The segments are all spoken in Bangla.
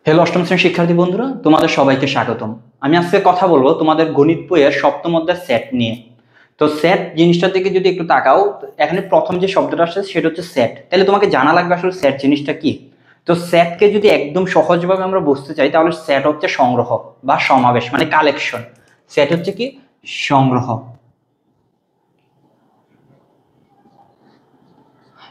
হ্যালো অষ্টম শ্রেণীর শিক্ষার্থী বন্ধুরা, তোমাদের সবাইকে স্বাগতম। আমি আজকে কথা বলবো তোমাদের গণিত বইয়ের সপ্তম অধ্যায় সেট নিয়ে। তো সেট জিনিসটা থেকে যদি একটু তাকাও, এখানে প্রথম যে শব্দটা আসছে সেটা হচ্ছে সেট। তাহলে তোমাকে জানা লাগবে আসলে সেট জিনিসটা কি। তো সেটকে যদি একদম সহজভাবে আমরা বুঝতে চাই, তাহলে সেট হচ্ছে সংগ্রহ বা সমাবেশ, মানে কালেকশন। সেট হচ্ছে কি? সংগ্রহ।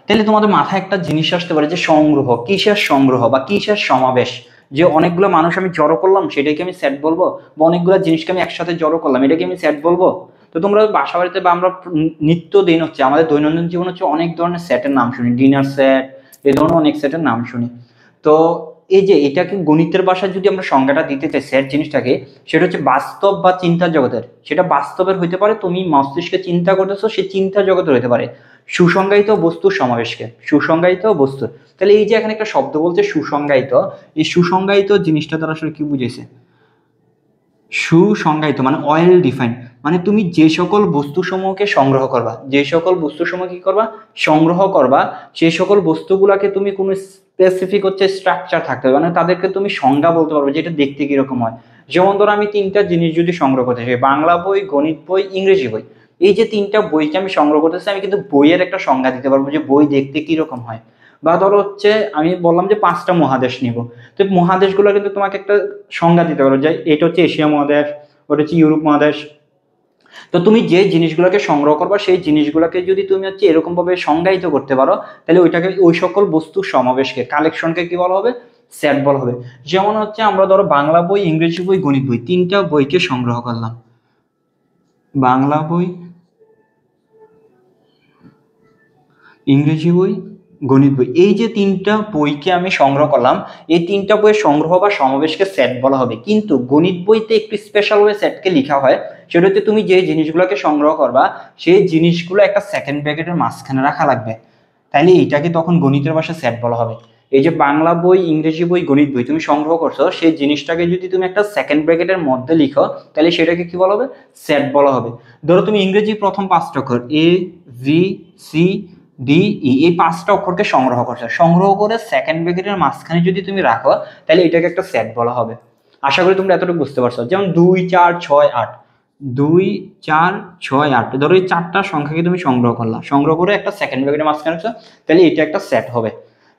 তাহলে তোমাদের মাথায় একটা জিনিস আসতে পারে যে সংগ্রহ, কিসের সংগ্রহ বা কিসের সমাবেশ। যে অনেকগুলো মানুষ আমি জড়ো করলাম সেটাকে আমি সেট বলবো, বা অনেকগুলো জিনিসকে আমি একসাথে জড়ো করলাম এটাকে আমি সেট বলবো। তো তোমরা বাসা বাড়িতে বা আমরা নিত্য দিন হচ্ছে আমাদের দৈনন্দিন জীবন হচ্ছে অনেক ধরনের সেটের নাম শুনি, ডিনার সেট, এই ধরনের অনেক সেটের নাম শুনি। তো এই যে এটাকে গণিতের ভাষায় যদি আমরা সংজ্ঞাটা দিতে চাই সেট জিনিসটাকে, সেটা হচ্ছে বাস্তব বা চিন্তা জগতের। সেটা বাস্তবের হইতে পারে, তুমি মস্তিষ্কে চিন্তা করতেছো সে চিন্তা জগতের হইতে পারে। সুসংজ্ঞায়িত বস্তুর সমাবেশকে সুসংজ্ঞায়িত বস্তু। তাহলে এই যে এখানে একটা শব্দ বলছে সুসংজ্ঞায়িত, এই সুসংজ্ঞায়িত জিনিসটা দ্বারা আসলে কি বুঝেছে? সুসংজ্ঞায়িত মানে ওয়েল ডিফাইন্ড, মানে তুমি যে সকল বস্তুসমূহকে সংগ্রহ করবা, যে সকল বস্তুসমূহ কি করবা, সংগ্রহ করবা, সেই সকল বস্তুগুলাকে তুমি কোনো স্পেসিফিক হচ্ছে স্ট্রাকচার থাকতে হবে, মানে তাদেরকে তুমি সংজ্ঞা বলতে পারবে যেটা দেখতে কিরকম হয়। যেমন ধরো আমি তিনটা জিনিস যদি সংগ্রহ করতে চাই, বাংলা বই, গণিত বই, ইংরেজি বই, এই যে তিনটা বইকে আমি সংগ্রহ করতেছি, আমি কিন্তু বইয়ের একটা সংজ্ঞা দিতে পারবো যে বই দেখতে কিরকম হয়। বা ধরো হচ্ছে আমি বললাম যে 5টা মহাদেশ নিব, তো মহাদেশগুলো কিন্তু তোমাকে একটা সংজ্ঞা দিতে পারো যে এটা হচ্ছে এশিয়া মহাদেশ, ওটা হচ্ছে ইউরোপ মহাদেশ। তো তুমি যে জিনিসগুলোকে সংগ্রহ করবা সেই জিনিসগুলোকে যদি তুমি হচ্ছে এরকম ভাবে সংজ্ঞায়িত করতে পারো, তাহলে ওইটাকে ওই সকল বস্তুর সমাবেশকে কালেকশনকে কি বলা হবে? সেট বলা হবে। যেমন হচ্ছে আমরা ধরো বাংলা বই, ইংরেজি বই, গণিত বই, তিনটা বইকে সংগ্রহ করলাম। বাংলা বই, ইংরেজি বই, গণিত বই, এই যে তিনটা বইকে আমি সংগ্রহ করলাম, এই তিনটা বইয়ের সংগ্রহ বা সমাবেশকে সেট বলা হবে। কিন্তু গণিত বইতে একটু স্পেশাল ভাবে সেটকে লেখা হয়। সেটা হচ্ছে তুমি যে জিনিসগুলোকে সংগ্রহ করবা সেই জিনিসগুলো একটা সেকেন্ড ব্র্যাকেটের মাঝখানে রাখা লাগবে, তাইলে এইটাকে তখন গণিতের ভাষায় সেট বলা হবে। এই যে বাংলা বই, ইংরেজি বই, গণিত বই তুমি সংগ্রহ করছো, সেই জিনিসটাকে যদি তুমি একটা সেকেন্ড ব্র্যাকেটের মধ্যে লিখো, তাহলে সেটাকে কি বলা হবে? সেট বলা হবে। ধরো তুমি ইংরেজি প্রথম 5টা অক্ষর এ, ভি, সি, ডি, ই, এই 5টা অক্ষরকে সংগ্রহ করছো, সংগ্রহ করে সেকেন্ড ব্র্যাকেটের মাঝখানে যদি তুমি রাখো, তাহলে এটাকে একটা সেট বলা হবে। আশা করি তোমরা এতটুকু বুঝতে পারছো। যেমন 2 4 6 8, 2 4 6 8, ধরো এই 4টা সংখ্যাকে তুমি সংগ্রহ করলা, সংগ্রহ করে একটা সেকেন্ড ব্র্যাকেটের মাঝখানে রাখছো, তাহলে এটা একটা সেট হবে।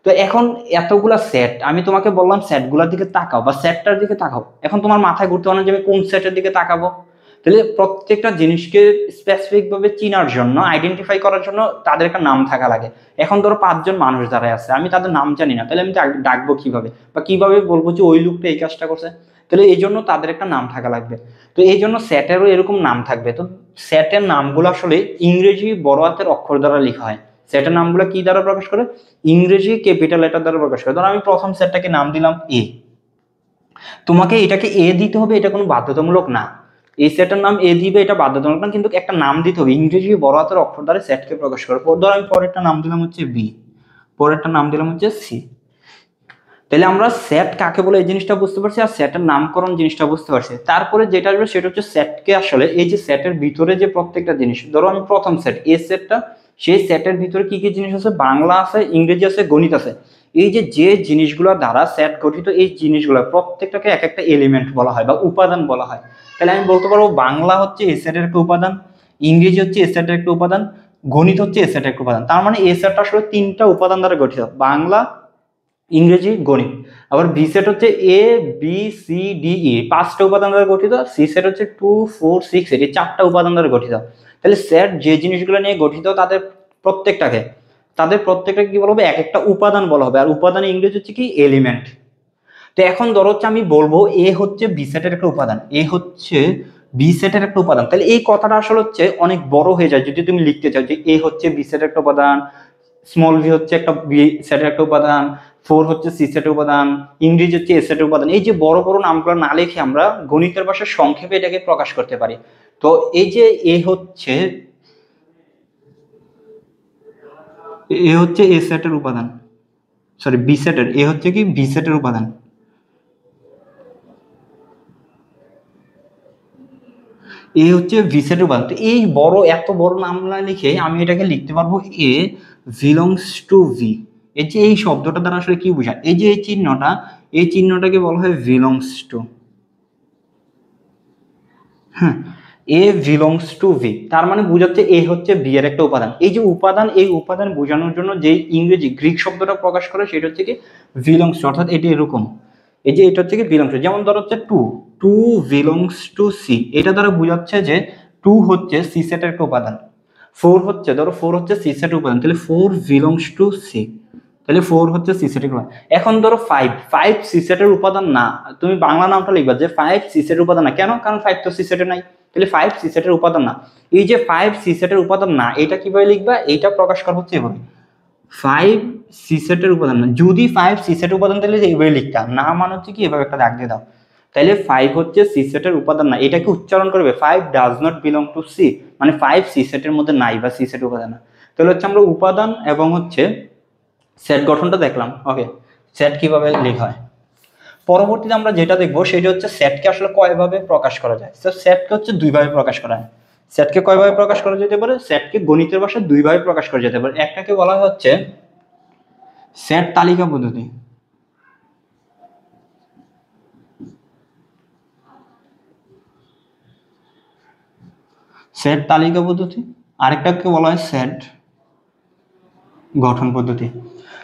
তো এখন এতগুলা সেট আমি তোমাকে বললাম, সেটগুলোর দিকে তাকাও বা সেটটার দিকে তাকাও। এখন তোমার মাথায় ঘুরতে পারে যে আমি কোন সেটের দিকে তাকাবো। তাহলে প্রত্যেকটা জিনিসকে স্পেসিফিক ভাবে চিনার জন্য, আইডেন্টিফাই করার জন্য তাদের একটা নাম থাকা লাগে। এখন ধরো 5জন মানুষ দাঁড়ায় আছে, আমি তাদের নাম জানি না, তাহলে আমি ডাকবো কিভাবে বা কিভাবে বলবো যে ওই লোকটা এই কাজটা করছে? তাহলে এই জন্য তাদের একটা নাম থাকা লাগবে। তো এই জন্য সেটেরও এরকম নাম থাকবে। তো সেটের নামগুলো আসলে ইংরেজি বড় হাতের অক্ষর দ্বারা লেখা হয়। সেটের নামগুলো কি দ্বারা প্রকাশ করে? ইংরেজি ক্যাপিটাল লেটার দ্বারা প্রকাশ করে। ধরো আমি প্রথম সেটটাকে নাম দিলাম এ, তোমাকে এটাকে এ দিতে হবে, এটা কোনো বাধ্যতামূলক না। এই সেটের নাম এ দিবে, এটা বাধ্যতামূলক না, কিন্তু একটা নাম দিতে হবে ইংরেজি বড় হাতের অক্ষর দ্বারা সেটকে প্রকাশ করে। ধরো আমি পরেরটা নাম দিলাম হচ্ছে বি, পরেরটা নাম দিলাম হচ্ছে সি। তাহলে আমরা সেট কাকে বলে এই জিনিসটা বুঝতে পারছি, আর সেটের নামকরণ জিনিসটা বুঝতে পারছি। তারপরে যেটা আসবে সেটা হচ্ছে সেটকে আসলে এই যে সেটের ভিতরে যে প্রত্যেকটা জিনিস, ধরো আমি প্রথম সেট এ সেটটা, সেই সেটের ভিতরে কি কি জিনিস আছে? বাংলা আছে, ইংরেজি আছে, গণিত আছে। এই যে যে জিনিসগুলো দ্বারা সেট গঠিত, এই জিনিসগুলো প্রত্যেকটাকে এক একটা এলিমেন্ট বলা হয় বা উপাদান বলা হয়। তাহলে আমি বলতে পারবো বাংলা হচ্ছে এ সেটের একটা উপাদান, ইংরেজি হচ্ছে এ সেটের একটা উপাদান, গণিত হচ্ছে এ সেটের একটা উপাদান। তার মানে এ সেটটা আসলে 3টা উপাদান দ্বারা গঠিত, বাংলা, ইংরেজি, গণিত। আবার বি সেট হচ্ছে এ, বি, সি, ডি, ই, 5টা উপাদান দ্বারা গঠিত। সি সেট হচ্ছে 2 4 6 8, এই 4টা উপাদান দ্বারা গঠিত। তাহলে সেট যে জিনিসগুলো নিয়ে গঠিত প্রত্যেকটাকে তাদের প্রত্যেকটাকে কি বলবো? এক একটা উপাদান বলা হবে। আর উপাদানের ইংরেজি হচ্ছে কি? এলিমেন্ট। তো এখন ধরো হচ্ছে আমি বলবো এ হচ্ছে বি সেটের একটা উপাদান, এ হচ্ছে বি সেটের একটা উপাদান। তাহলে এই কথাটা আসলে হচ্ছে অনেক বড় হয়ে যায় যদি তুমি লিখতে চাও যে এ হচ্ছে বি সেটের একটা উপাদান, স্মল ভি হচ্ছে একটা বি সেটের একটা উপাদান, 4 হচ্ছে সি সেটের উপাদান, ইংরেজি হচ্ছে এ সেটের উপাদান। এই যে বড় বড় নামগুলো না লিখে আমরা গণিতের ভাষায় সংক্ষেপে এটাকে প্রকাশ করতে পারি। তো এই যে এ হচ্ছে এ সেটের উপাদান, সরি বি সেটের, এ হচ্ছে কি বি সেটের উপাদান, এ হচ্ছে ভি সেটের উপাদান। তো এই বড় এত বড় নাম না লিখে আমি এটাকে লিখতে পারবো এ বিলংস টু ভি। এই যে এই শব্দটা দ্বারা আসলে কি বোঝায়? এই যে এই চিহ্নটা, এই চিহ্নটাকে বলা হয় বিলংস টু। হ্যাঁ, এ বিলংস টু ভি, তার মানে বোঝাচ্ছে এ হচ্ছে বি এর একটা উপাদান। এই যে উপাদান, এই উপাদান বোঝানোর জন্য যে ইংরেজি গ্রিক শব্দটা প্রকাশ করে সেটা হচ্ছে কি বিলংস টু, অর্থাৎ এটি এরকম, এই যে এটা হচ্ছে কি বিলংস টু। যেমন ধরো হচ্ছে two, two belongs to C, এটা দ্বারা বোঝাচ্ছে যে টু হচ্ছে সি সেটের একটা উপাদান। ফোর হচ্ছে, ধরো ফোর হচ্ছে সি সেটের উপাদান, তাহলে ফোর বিলংস টু সি, তাহলে ফোর হচ্ছে সি সেটের উপাদান। এখন ধরো ফাইভ, ফাইভ সি সেটের উপাদান না, তুমি বাংলা নামটা লিখবা যে ফাইভ সি সেটের উপাদান না, কেন? কারণ ফাইভ তো সি সেটে নাই, তাহলে ফাইভ সি সেটের উপাদান না। এই যে ফাইভ সি সেটের উপাদান না, এটা কিভাবে লিখবা? এইটা প্রকাশ করা হচ্ছে এভাবে, ফাইভ সি সেটের উপাদান না। যদি ফাইভ সি সেটের উপাদান তাহলে এইভাবে লিখতাম না, মানে হচ্ছে কি এভাবে একটা দাগ দিয়ে দাও, তাহলে ফাইভ হচ্ছে সি সেটের উপাদান না। এটাকে উচ্চারণ করবে five does not belong to C, মানে ফাইভ সি সেটের মধ্যে নাই বা সি সেটের উপাদান না। তাহলে হচ্ছে আমরা উপাদান এবং হচ্ছে সেট গঠনটা দেখলাম। ওকে, সেট কিভাবে লেখা হয়। পরবর্তীতে আমরা যেটা দেখবো সেটা হচ্ছে সেটকে আসলে কয়ভাবে প্রকাশ করা যায়। সেটকে হচ্ছে দুইভাবে প্রকাশ করা হয়। সেটকে কয়ভাবে প্রকাশ করা যেতে পারে? সেটকে গণিতের ভাষায় দুইভাবে প্রকাশ করা যেতে পারে। একটাকে বলা হচ্ছে সেট তালিকা পদ্ধতি, সেট তালিকা পদ্ধতি, আরেকটাকে বলা হয় সেট গঠন পদ্ধতি।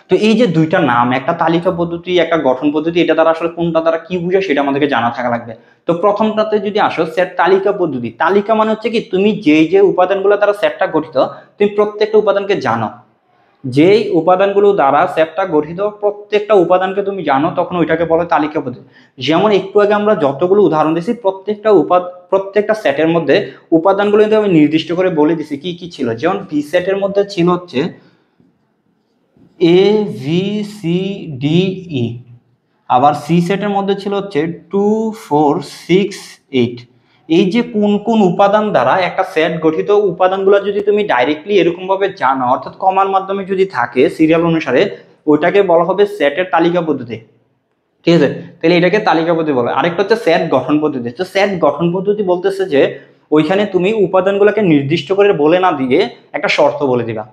তো এই যে দুইটা নাম, একটা তালিকা পদ্ধতি, একটা গঠন পদ্ধতি, এটা দ্বারা আসলে কোনটা দ্বারা কি বুঝে সেটা আমাদেরকে জানা থাকা লাগবে। তো প্রথমটাতে যদি আসো, সেট তালিকা পদ্ধতি, তালিকা মানে হচ্ছে কি তুমি যেই যে উপাদানগুলো দ্বারা সেটটা গঠিত, তুমি প্রত্যেকটা উপাদানকে জানো, যেই উপাদানগুলো দ্বারা সেটটা গঠিত প্রত্যেকটা উপাদানকে তুমি জানো, তখন ওইটাকে বলে তালিকা পদ্ধতি। যেমন একটু আগে আমরা যতগুলো উদাহরণ দিয়েছি, প্রত্যেকটা সেটের মধ্যে উপাদানগুলো কিন্তু আমি নির্দিষ্ট করে বলে দিছি কি কি ছিল। যেমন বি সেটের মধ্যে ছিল হচ্ছে A V C D E, আবার সি সেটের মধ্যে ছিল হচ্ছে 2 4 6 8। এই যে কোন কোন উপাদান দ্বারা একটা সেট গঠিত, উপাদানগুলো যদি তুমি ডাইরেক্টলি এরকম ভাবে জানো, অর্থাৎ কমার মাধ্যমে যদি থাকে সিরিয়াল অনুসারে, ওইটাকে বলা হবে সেটের তালিকা পদ্ধতি। ঠিক আছে, তাহলে এটাকে তালিকা পদ্ধতি বলে। আরেকটা হচ্ছে সেট গঠন পদ্ধতি। তো সেট গঠন পদ্ধতি বলতেছে যে ওইখানে তুমি উপাদানগুলোকে নির্দিষ্ট করে বলে না দিয়ে একটা শর্ত বলে দিবা।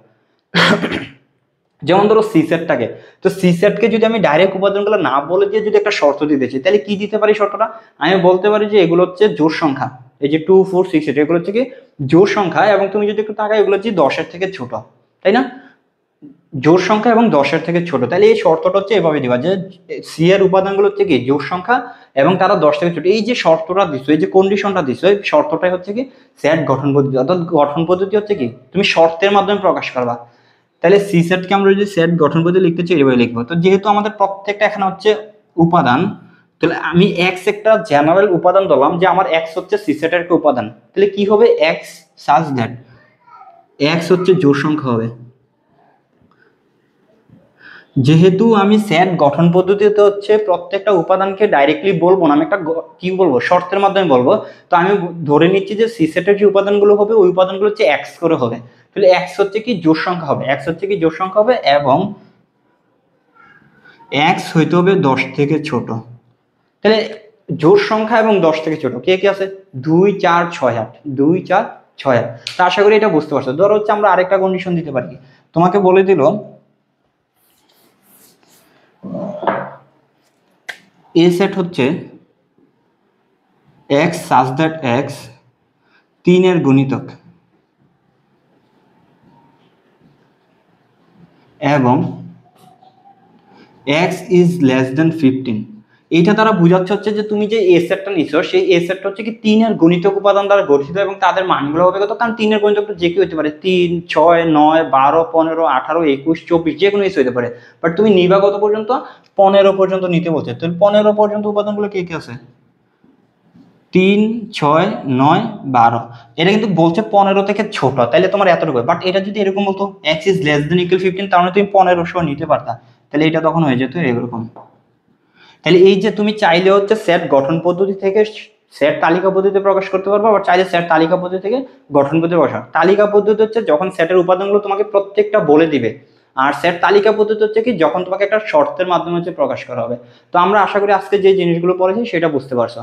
যেমন ধরো সি সেটটাকে, তো সি সেটকে যদি আমি ডাইরেক্ট উপাদানগুলো না বলে দিয়ে যদি একটা শর্ত দিতে চাই, তাহলে কি দিতে পারি শর্তটা? আমি বলতে পারি যে এগুলো হচ্ছে জোড় সংখ্যা, এই যে 2 4 6 8 এগুলো হচ্ছে কি জোড় সংখ্যা, এবং তুমি যদি একটু তাকাও এগুলো হচ্ছে 10-এর থেকে ছোট, তাই না? জোড় সংখ্যা এবং 10-এর থেকে ছোট, তাহলে এই শর্তটা হচ্ছে এভাবে দিবা যে সি এর উপাদানগুলো হচ্ছে কি জোড় সংখ্যা এবং তারা 10 থেকে ছোট। এই যে শর্তটা দিছো, এই যে কন্ডিশনটা দিছো, এই শর্তটাই হচ্ছে কি সেট গঠন পদ্ধতি। অর্থাৎ গঠন পদ্ধতি হচ্ছে কি তুমি শর্তের মাধ্যমে প্রকাশ করবা। তাহলে সি সেটকে আমরা যদি সেট গঠন পদ্ধতি লিখতে চাই এভাবে লিখবো। তো যেহেতু আমাদের প্রত্যেকটা এখানে হচ্ছে উপাদান, তাহলে আমি এক্স একটা জেনারেল উপাদান ধরলাম যে আমার এক্স হচ্ছে সি সেটের একটা উপাদান, তাহলে কি হবে? এক্স সাজ দ্যাট এক্স হচ্ছে জোড় সংখ্যা হবে। যেহেতু আমি সেট গঠন পদ্ধতিতে হচ্ছে প্রত্যেকটা উপাদানকে ডাইরেক্টলি বলবো না, আমি একটা কি বলবো শর্তের মাধ্যমে বলবো, তো আমি ধরে নিচ্ছি যে সি সেটের যে উপাদানগুলো হবে ওই উপাদানগুলো হচ্ছে এক্স করে হবে। তাহলে এক্স হচ্ছে কি জোড় সংখ্যা হবে, এক্স হচ্ছে কি জোড় সংখ্যা হবে, এবং এক্স হইতে হবে 10 থেকে ছোট। তাহলে জোড় সংখ্যা এবং 10 থেকে ছোট কে কি আছে? 2 4 6 8, 2 4 6 8। তা আশা করি এটা বুঝতে পারছো। ধরো হচ্ছে আমরা আরেকটা কন্ডিশন দিতে পারি, তোমাকে বলে দিল এ সেট হচ্ছে এক্স সাজ দ্যাট এক্স 3 এর গুণিতক এবং এক্স ইজ লেস দেন 15। এইটা দ্বারা বোঝাচ্ছে হচ্ছে যে তুমি যে এ সেটটা নিছো সেই এ সেটটা হচ্ছে কি 3 এর গুণিতক উপাদান দ্বারা গঠিত, এবং তাদের মানগুলো হবে কত? কারণ 3 এর গুণিতক যে কি হতে পারে, 3 6 9 12 15 18 21 24 যে কোনো কিছু হতে পারে। বাট তুমি নিবা কত পর্যন্ত? 15 পর্যন্ত নিতে বলছে। তাহলে 15 পর্যন্ত উপাদানগুলো কি কি আছে? 3 6 9 12। এটা কিন্তু বলছে 15 থেকে ছোট, তাহলে তোমার এতটুকু। বাট এটা যদি এরকম বলতো x is less than equal 15, তাহলে তুমি 15 নিতে পারতা, তাহলে এটা তখন হয়ে যেত এরকম। তাহলে এই যে তুমি চাইলে হচ্ছে সেট গঠন পদ্ধতি থেকে সেট তালিকা পদ্ধতিতে প্রকাশ করতে পারবো, আবার চাইলে সেট তালিকা পদ্ধতি থেকে গঠন পদ্ধতি বসা। তালিকা পদ্ধতি হচ্ছে যখন সেটের উপাদানগুলো তোমাকে প্রত্যেকটা বলে দিবে, আর সেট তালিকা পদ্ধতি হচ্ছে কি যখন তোমাকে একটা শর্তের মাধ্যমে হচ্ছে প্রকাশ করা হবে। তো আমরা আশা করি আজকে যে জিনিসগুলো পড়েছি সেটা বুঝতে পারছো।